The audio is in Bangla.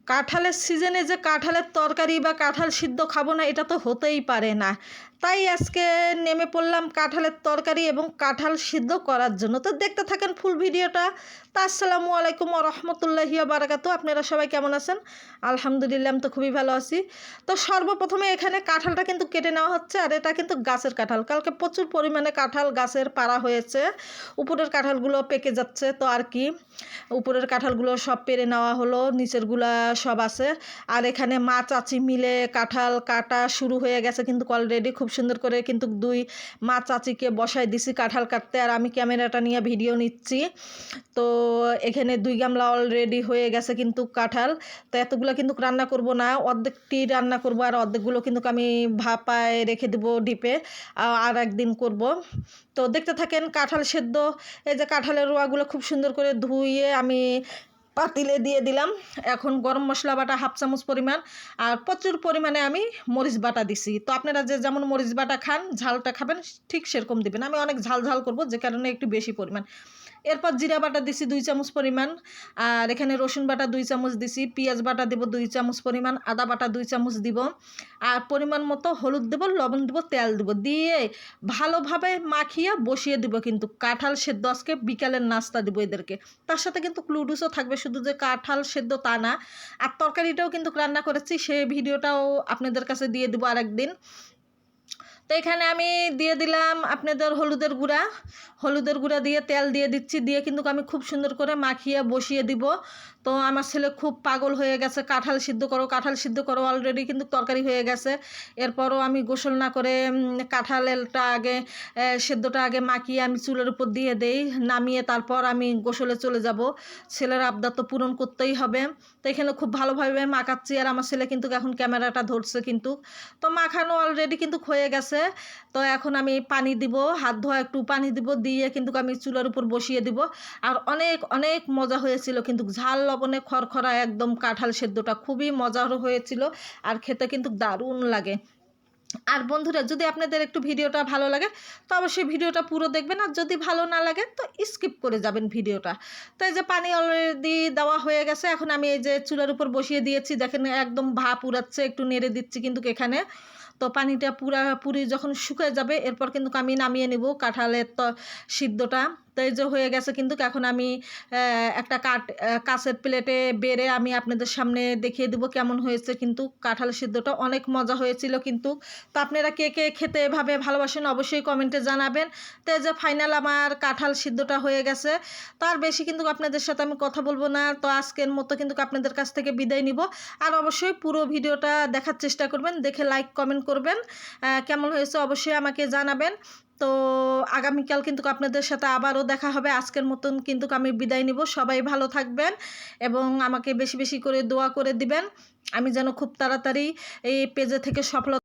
কাঁঠালের সিজনে যে কাঁঠালের তরকারি বা কাঁঠাল সিদ্ধ খাবো না এটা তো হতেই পারে না। তাই আজকে নেমে পড়লাম কাঁঠালের তরকারি এবং কাঁঠাল সিদ্ধ করার জন্য। তো দেখতে থাকেন ফুল ভিডিওটা। তা আসসালামু আলাইকুম ওয়া রাহমাতুল্লাহি ওয়া বারাকাতুহু। আপনারা সবাই কেমন আছেন? আলহামদুলিল্লাহ, আমি তো খুবই ভালো আছি। তো সর্বপ্রথমে এখানে কাঁঠালটা কিন্তু কেটে নেওয়া হচ্ছে, আর এটা কিন্তু গাছের কাঁঠাল। কালকে প্রচুর পরিমাণে কাঁঠাল গাছের পাড়া হয়েছে, উপরের কাঁঠালগুলো পেকে যাচ্ছে, তো আর কি উপরের কাঁঠালগুলো সব পেরে নেওয়া হলো, নিচেরগুলা সব আছে। আর এখানে মা চাচি মিলে কাঁঠাল কাটা শুরু হয়ে গেছে কিন্তু অলরেডি। খুব সুন্দর করে কিন্তু দুই মা চাচিকে বসায় দিছি কাঁঠাল কাটতে, আর আমি ক্যামেরাটা নিয়ে ভিডিও নিচ্ছি। তো এখানে 2 গামলা অলরেডি হয়ে গেছে কিন্তু কাঁঠাল। তো এতগুলো কিন্তু রান্না করব না, অর্ধেকটি রান্না করব, আর অর্ধেকগুলো কিন্তু আমি ভাপায় রেখে দেবো ডিপে, আর একদিন করব। তো দেখতে থাকেন কাঁঠাল সেদ্ধ। এই যে কাঁঠালের রোয়াগুলো খুব সুন্দর করে ধুয়ে আমি পাতিলে দিয়ে দিলাম। এখন গরম মশলা বাটা 1/2 চামচ পরিমাণ, আর প্রচুর পরিমাণে আমি মরিচ বাটা দিছি। তো আপনারা যে যেমন মরিচ বাটা খান, ঝালটা খাবেন ঠিক সেরকম দিবেন। আমি অনেক ঝাল ঝাল করব, যে কারণে একটু বেশি পরিমাণ। এরপর জিরা বাটা দিছি 2 চামচ পরিমাণ, আর এখানে রসুন বাটা 2 চামচ দিছি, পেঁয়াজ বাটা দেব 2 চামচ পরিমাণ, আদা বাটা 2 চামচ দিব, আর পরিমাণ মতো হলুদ দেব, লবণ দেব, তেল দেব, দিয়ে ভালোভাবে মাখিয়ে বসিয়ে দিব। কিন্তু কাঁঠাল সেদ্ধ আজকে বিকালের নাস্তা দিব এদেরকে। তার সাথে কিন্তু ক্লুডুসও থাকবে, শুধু যে কাঁঠাল সেদ্ধ তা না। আর তরকারিটাও কিন্তু রান্না করেছি, সেই ভিডিওটাও আপনাদের কাছে দিয়ে দেবো আরেকদিন। তো এখানে আমি দিয়ে দিলাম আপনাদের হলুদের গুঁড়া দিয়ে তেল দিয়ে দিচ্ছি, দিয়ে কিন্তু আমি খুব সুন্দর করে মাখিয়ে বসিয়ে দিব। তো আমার ছেলে খুব পাগল হয়ে গেছে, কাঁঠাল সিদ্ধ করো, কাঁঠাল সিদ্ধ করো। অলরেডি কিন্তু তরকারি হয়ে গেছে। এরপরও আমি গোসল না করে কাঁঠালটা আগে সেদ্ধটা আগে মাখিয়ে আমি চুলের উপর দিয়ে দেই, নামিয়ে তারপর আমি গোসলে চলে যাব। ছেলের আবদার তো পূরণ করতেই হবে। তো এখানে খুব ভালোভাবে মাখাচ্ছি, আর আমার ছেলে কিন্তু এখন ক্যামেরাটা ধরছে কিন্তু। তো মাখানো অলরেডি কিন্তু হয়ে গেছে। তো এখন আমি পানি দিব, হাত ধোয়া একটু পানি দিব, দিয়ে কিন্তু আমি চুলার উপর বসিয়ে দিব। আর অনেক অনেক মজা হয়েছিল কিন্তু, ঝাল লবণে খরখরা একদম কাঁঠাল সেদ্ধটা খুবই মজার হয়েছিল, আর খেতে কিন্তু দারুণ লাগে। আর বন্ধুরা, যদি আপনাদের একটু ভিডিওটা ভালো লাগে তো অবশ্যই ভিডিওটা পুরো দেখবেন, আর যদি ভালো না লাগে তো স্কিপ করে যাবেন ভিডিওটা। তো এই যে পানি অলরেডি দেওয়া হয়ে গেছে, এখন আমি এই যে চুলার উপর বসিয়ে দিয়েছি, দেখেন একদম ভাপ উড়াচ্ছে, একটু নেড়ে দিচ্ছি কিন্তু এখানে। তো পানিটা পুরি যখন শুকিয়ে যাবে, এরপর কিন্তু আমি নামিয়ে নেব কাঁঠালের সিদ্ধটা। তো এই যে হয়ে গেছে কিন্তু, এখন আমি একটা কাঁচের প্লেটে বেড়ে আমি আপনাদের সামনে দেখিয়ে দেবো কেমন হয়েছে। কিন্তু কাঁঠাল সিদ্ধটা অনেক মজা হয়েছিল কিন্তু। তো আপনারা কে কে খেতে এভাবে ভালোবাসেন অবশ্যই কমেন্টে জানাবেন। তো এই যে ফাইনাল আমার কাঁঠাল সিদ্ধটা হয়ে গেছে। তো আর বেশি কিন্তু আপনাদের সাথে আমি কথা বলবো না। তো আজকের মতো কিন্তু আপনাদের কাছ থেকে বিদায় নিব। আর অবশ্যই পুরো ভিডিওটা দেখার চেষ্টা করবেন, দেখে লাইক কমেন্ট করবেন, কেমন হয়েছে অবশ্যই আমাকে জানাবেন। তো আগামীকাল কিন্তু আপনাদের সাথে আবারও দেখা হবে। আজকের মতন কিন্তু আমি বিদায় নিব। সবাই ভালো থাকবেন এবং আমাকে বেশি বেশি করে দোয়া করে দিবেন, আমি যেন খুব তাড়াতাড়ি এই পেজে থেকে সফলতা